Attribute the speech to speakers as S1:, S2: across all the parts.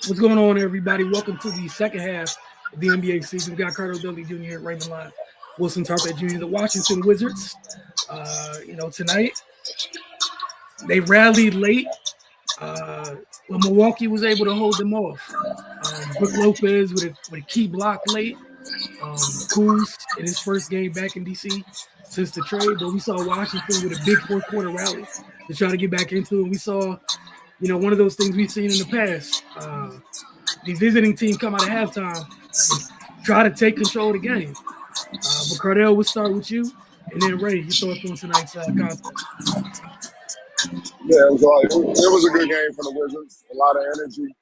S1: What's going on, everybody? Welcome to the second half of the NBA season. We got Carter Dudley Jr. at Raymond Live, Wilson Tarpet Jr., the Washington Wizards. Tonight they rallied late, but Milwaukee was able to hold them off. Brook Lopez with a key block late. Kuz in his first game back in DC since the trade, but we saw Washington with a big fourth quarter rally to try to get back into it. We saw, one of those things we've seen in the past. The visiting team come out of halftime and try to take control of the game. But Cardell, we'll start with you, and then Ray, your thoughts on tonight's contest.
S2: Yeah, it was a good game for the Wizards. A lot of energy.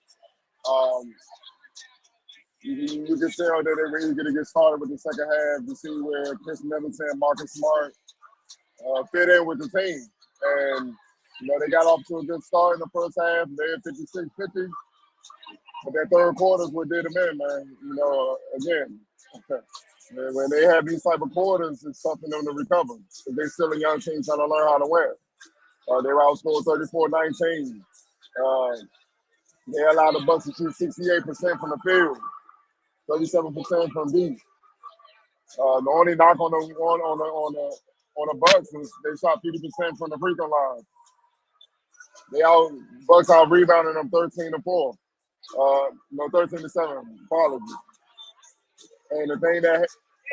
S2: You can tell that they're really going to get started with the second half to see where Chris Middleton and Marcus Smart fit in with the team. And, they got off to a good start in the first half. They had 56-50. But that third quarter is what did them in, man. Again, when they have these type of quarters, it's something them to recover. Because they're still a young team trying to learn how to win. They were outscored 34-19. They allowed the Bucks to shoot 68% from the field, 37% from deep. The only knock on the Bucks is they shot 50% from the free throw line. Bucks out rebounding them 13-4. 13-7. Apologies. And the thing that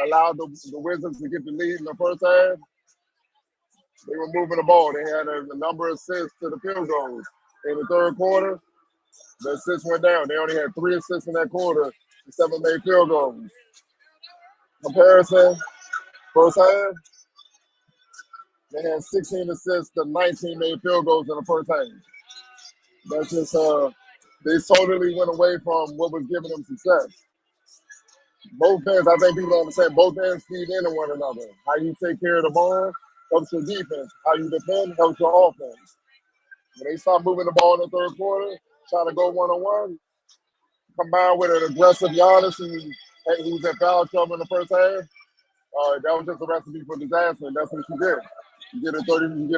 S2: allowed the Wizards to get the lead in the first half, they were moving the ball. They had a number of assists to the field goals. In the third quarter, the assists went down. They only had 3 assists in that quarter. 7 made field goals. Comparison, first half, they had 16 assists to 19 made field goals in the first half. That's just they totally went away from what was giving them success. Both ends, I think people understand, both ends feed into one another. How you take care of the ball helps your defense. How you defend helps your offense. When they start moving the ball in the third quarter, trying to go one-on-one, combined with an aggressive Giannis who was in foul trouble in the first half, that was just a recipe for disaster, and that's what you get. You get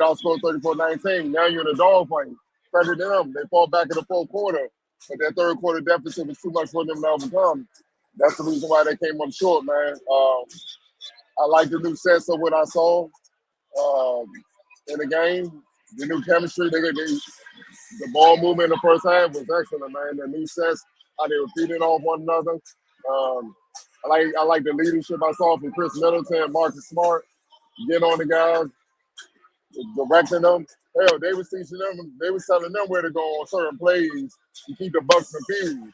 S2: outscored 34-19. Now you're in a dogfight. Credit them. They fall back in the fourth quarter, but that third quarter deficit was too much for them to overcome. That's the reason why they came up short, man. I like the new sense of what I saw in the game. The new chemistry. The ball movement in the first half was excellent, man. The new sense, how they were feeding off one another. I like the leadership I saw from Chris Middleton and Marcus Smart. Getting on the guys, directing them. Hell, they was teaching them. They was telling them where to go on certain plays to keep the Bucks confused.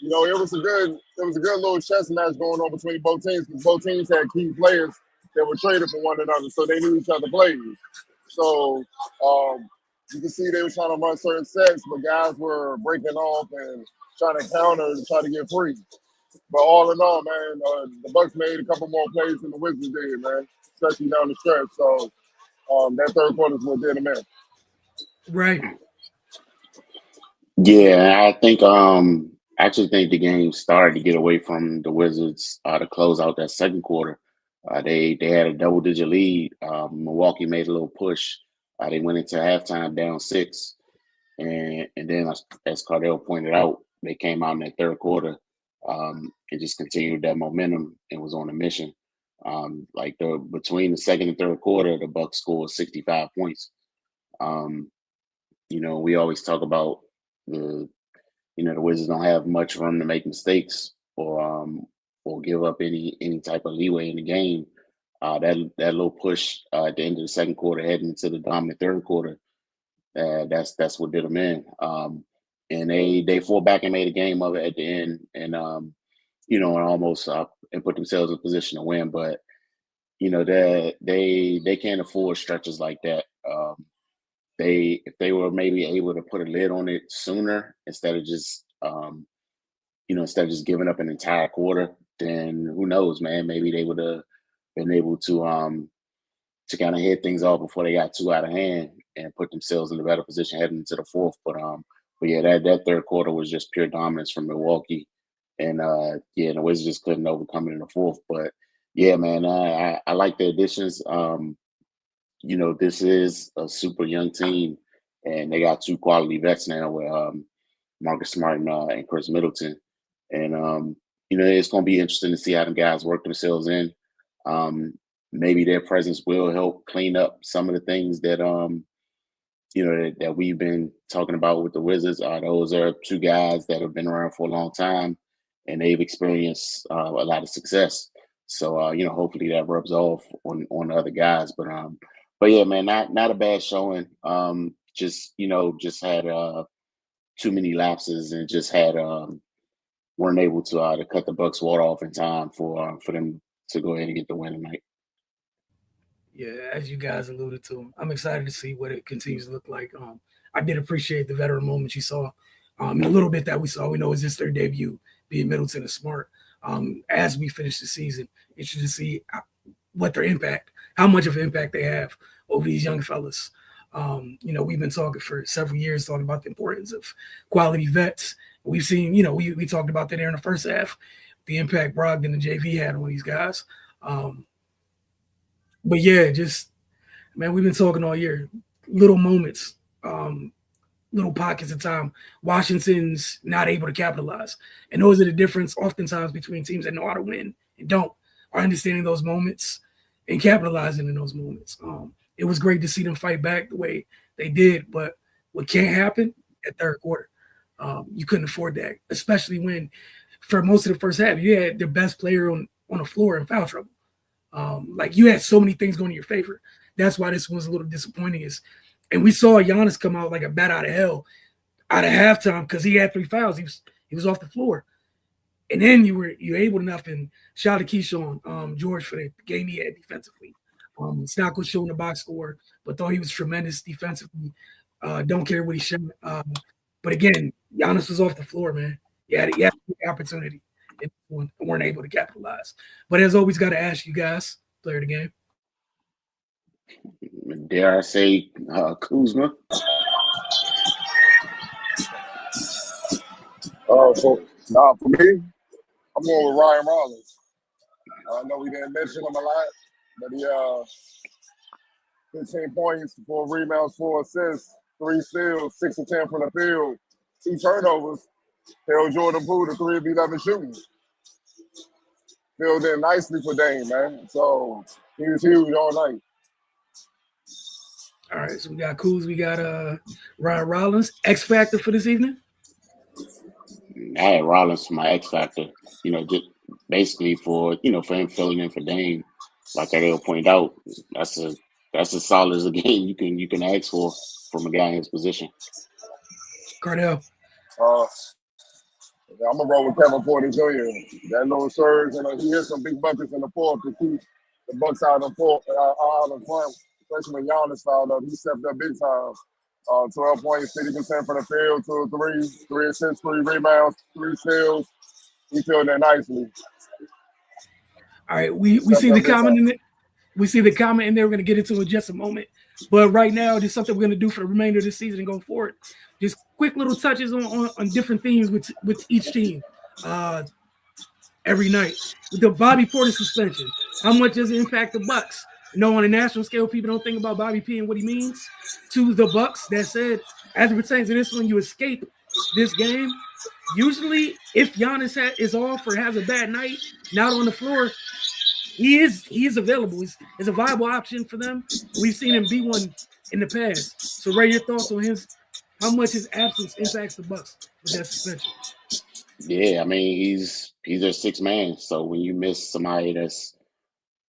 S2: It was a good little chess match going on between both teams because both teams had key players that were traded for one another, so they knew each other plays. So you can see they were trying to run certain sets, but guys were breaking off and trying to counter and try to get free. But all in all, man, the Bucks made a couple more plays than the Wizards did, man, especially down the stretch. So that third quarter is what did them in.
S1: Right.
S3: Yeah, I actually think the game started to get away from the Wizards to close out that second quarter. They had a double-digit lead. Milwaukee made a little push. They went into halftime down 6. And then, as Cardell pointed out, they came out in that third quarter and just continued that momentum and was on a mission. Between the second and third quarter, the Bucks scored 65 points. We always talk about the Wizards don't have much room to make mistakes or give up any type of leeway in the game. That little push at the end of the second quarter, heading into the dominant third quarter, that's what did them in. And they fought back and made a game of it at the end, and and almost and put themselves in a position to win. But they can't afford stretches like that. If they were maybe able to put a lid on it sooner instead of just giving up an entire quarter, then who knows, man? Maybe they would have been able to kind of head things off before they got too out of hand and put themselves in a better position heading into the fourth. But yeah, that third quarter was just pure dominance from Milwaukee, and the Wizards just couldn't overcome it in the fourth. But yeah, man, I like the additions. this is a super young team, and they got two quality vets now with Marcus Smart and Chris Middleton. And it's going to be interesting to see how the guys work themselves in. Maybe their presence will help clean up some of the things that that we've been talking about with the Wizards. Those are two guys that have been around for a long time, and they've experienced a lot of success. So hopefully that rubs off on the other guys. But yeah, man, not a bad showing. Just had too many lapses and just had weren't able to cut the Bucks water off in time for them to go ahead and get the win tonight.
S1: Yeah, as you guys alluded to, I'm excited to see what it continues to look like. I did appreciate the veteran moments you saw. And a little bit that we saw, we know is this their debut, being Middleton and Smart. As we finish the season, interested to see what their impact, how much of an impact they have over these young fellas. We've been talking for several years, talking about the importance of quality vets. We've seen, we talked about that there in the first half, the impact Brogdon and JV had on these guys. But yeah, man, we've been talking all year. Little moments, little pockets of time. Washington's not able to capitalize. And those are the difference oftentimes between teams that know how to win and don't, are understanding those moments and capitalizing in those moments. It was great to see them fight back the way they did, but what can't happen at third quarter. You couldn't afford that, especially when for most of the first half, you had the best player on the floor in foul trouble. You had so many things going in your favor. That's why this was a little disappointing. And we saw Giannis come out like a bat out of hell out of halftime because he had 3 fouls. He was off the floor. And then you were able enough, and shout out to Keyshawn George for the game he had defensively. Stock was showing the box score, but thought he was tremendous defensively. Don't care what he shot. But again, Giannis was off the floor, man. He had the opportunity and weren't able to capitalize. But as always, got to ask you guys, player of the game.
S3: Dare I say Kuzma?
S2: For me, I'm going with Ryan Rollins. I know we didn't mention him a lot, but he 15 points, 4 rebounds, 4 assists, 3 steals, 6 of 10 from the field, 2 turnovers. Held Jordan Poole to 3 of 11 shooting. Filled in nicely for Dame, man. So he was huge all night.
S1: All right, so we got Kuz, we got Ryan Rollins. X factor for this evening?
S3: I had Rollins for my X factor. Just basically for him filling in for Dame. Like Ariel pointed out, that's as solid as a game you can ask for from a guy in his position.
S1: Cardell.
S2: I'm gonna roll with Kevin Porter Jr. That little surge, and he hit some big buckets in the fourth to keep the Bucks out of front, especially when Giannis fouled up. He stepped up big time. 12 points, 50% from the field, 2 of 3 assists, 3 rebounds, 3 steals. He filled in nicely.
S1: All right, we see the comment in it. We see the comment in there. We're going to get into it in just a moment. But right now, this is something we're going to do for the remainder of the season and go forward. Just quick little touches on different themes with each team every night. With the Bobby Portis suspension, how much does it impact the Bucks? On a national scale, people don't think about Bobby P and what he means to the Bucks. That said, as it pertains to this one, you escape this game. Usually, if Giannis is off or has a bad night, not on the floor, he is available. He's a viable option for them. We've seen him be one in the past. So, Ray, your thoughts on how much his absence impacts the Bucks with that suspension?
S3: Yeah, I mean he's their 6th man. So when you miss somebody that's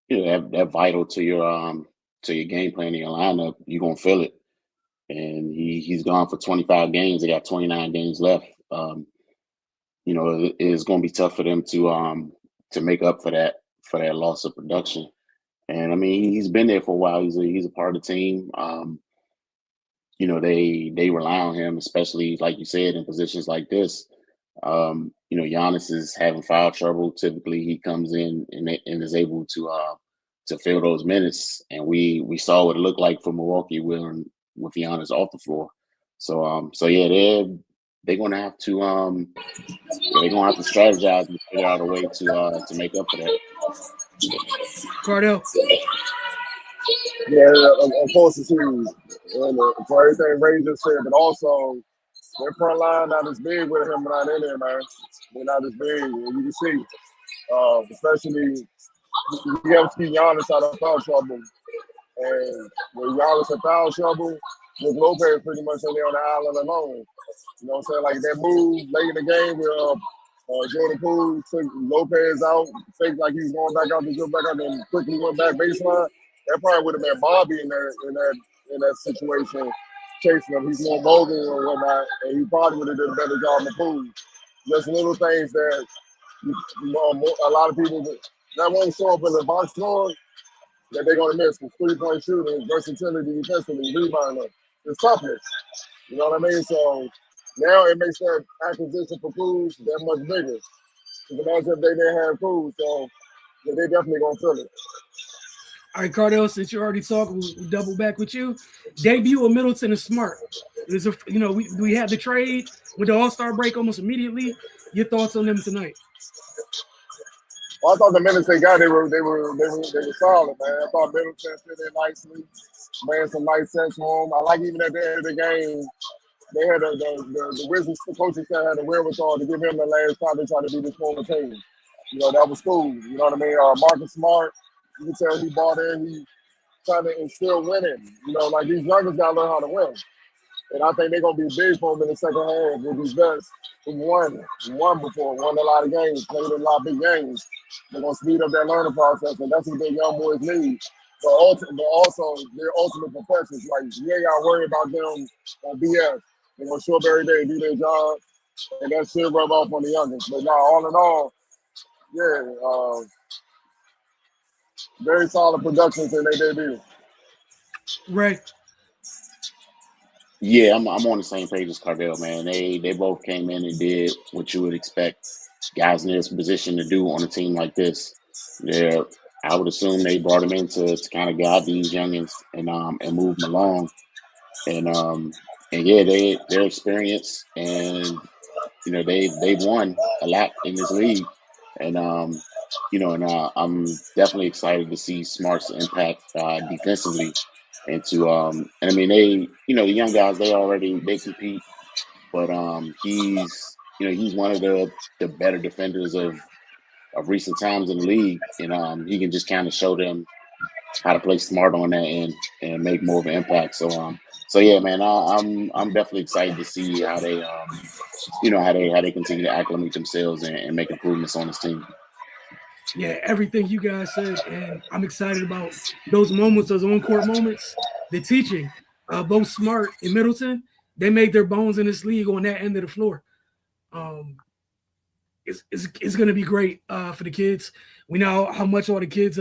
S3: that vital to your game plan in your lineup, you're gonna feel it. And he's gone for 25 games. They got 29 games left. It's gonna be tough for them to make up for that loss of production. And I mean, he's been there for a while. He's a part of the team. They rely on him, especially like you said, in positions like this. Giannis is having foul trouble. Typically, he comes in and is able to fill those minutes. And we saw what it looked like for Milwaukee with Giannis off the floor. So yeah, they're gonna have to strategize and figure out a way to make up for that.
S1: Cardell.
S2: Yeah, of course it's huge. And, for everything Ray just said, but also their front line not as big with him not in there, man. They're not as big. And you can see, especially you have to keep Giannis out of foul trouble. And when Giannis in foul trouble, with Lopez pretty much in there on the island alone. You know what I'm saying? Like that move late in the game where Jordan Poole took Lopez out, faked like he was going back out to go back out, and quickly went back baseline. That probably would have been Bobby in that situation, chasing him. He's more mobile or whatnot, and he probably would have done a better job than Poole. Just little things that a lot of people that won't show up in the box score that they're gonna miss. With 3-point shooting, versatility, defensively, rebounding, it's toughness. You know what I mean? So now it makes that acquisition for Cruz that much bigger. Because imagine if they didn't have Cruz, so yeah, they definitely gonna feel it.
S1: All right, Cardell, since you already talked, we'll double back with you. Debut of Middleton and Smart. We had the trade with the All-Star break almost immediately. Your thoughts on them tonight?
S2: Well, I thought the minutes they got, they were solid, man. I thought Middleton fit in nicely, ran some nice sets for him. I like even at the end of the game, they had the Wizards coaching staff had the wherewithal to give him the last time they tried to beat this former team. You know, that was cool. You know what I mean? Marcus Smart, you can tell he bought in, he trying to instill winning. You know, like these youngers got to learn how to win. And I think they're going to be big for him in the second half with these vets who won before, won a lot of games, played a lot of big games. They're going to speed up that learning process, and that's what their young boys need. But also their ultimate professionals. Like, you ain't got to worry about them on BS. They're going to show up every day, do their job, and that should rub off on the youngest. But now, all in all, yeah, very solid productions in their debut.
S1: Right.
S3: Yeah, I'm on the same page as Cardell, man. They both came in and did what you would expect guys in this position to do on a team like this. I would assume they brought them in to kind of guide these youngins and move them along. And yeah, their experience and they've won a lot in this league. And I'm definitely excited to see Smart's impact defensively. And I mean, the young guys, they compete, but he's one of the better defenders of recent times in the league, and he can just kind of show them how to play smart on that end and make more of an impact. So yeah, man, I'm definitely excited to see how they how they continue to acclimate themselves and make improvements on this team.
S1: Yeah, everything you guys said, and I'm excited about those moments, those on-court moments. The teaching, both Smart and Middleton, they made their bones in this league on that end of the floor. It's going to be great for the kids. We know how much all the kids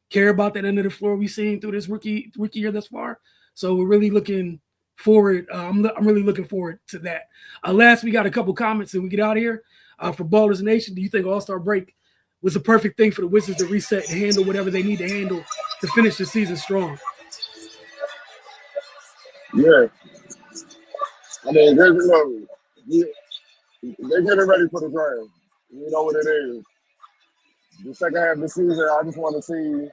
S1: care about that end of the floor we've seen through this rookie year thus far. So we're really looking forward. I'm really looking forward to that. Last, we got a couple comments and we get out of here. For Ballers Nation, do you think All-Star break was the perfect thing for the Wizards to reset and handle whatever they need to handle to finish the season strong?
S2: Yeah. I mean, they're getting ready for the draft. You know what it is. The second half of the season, I just want to see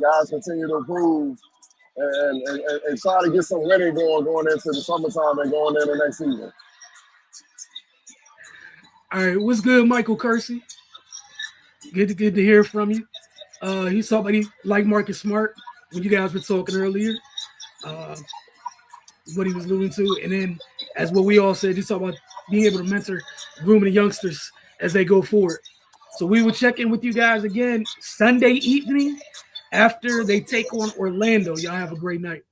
S2: guys continue to improve and try to get some winning going into the summertime and going into next season.
S1: All right, what's good, Michael Kersey? Good to hear from you. He saw somebody like Marcus Smart when you guys were talking earlier. What he was alluding to, and then as what we all said, he's talking about being able to mentor, grooming the youngsters as they go forward. So we will check in with you guys again Sunday evening after they take on Orlando. Y'all have a great night.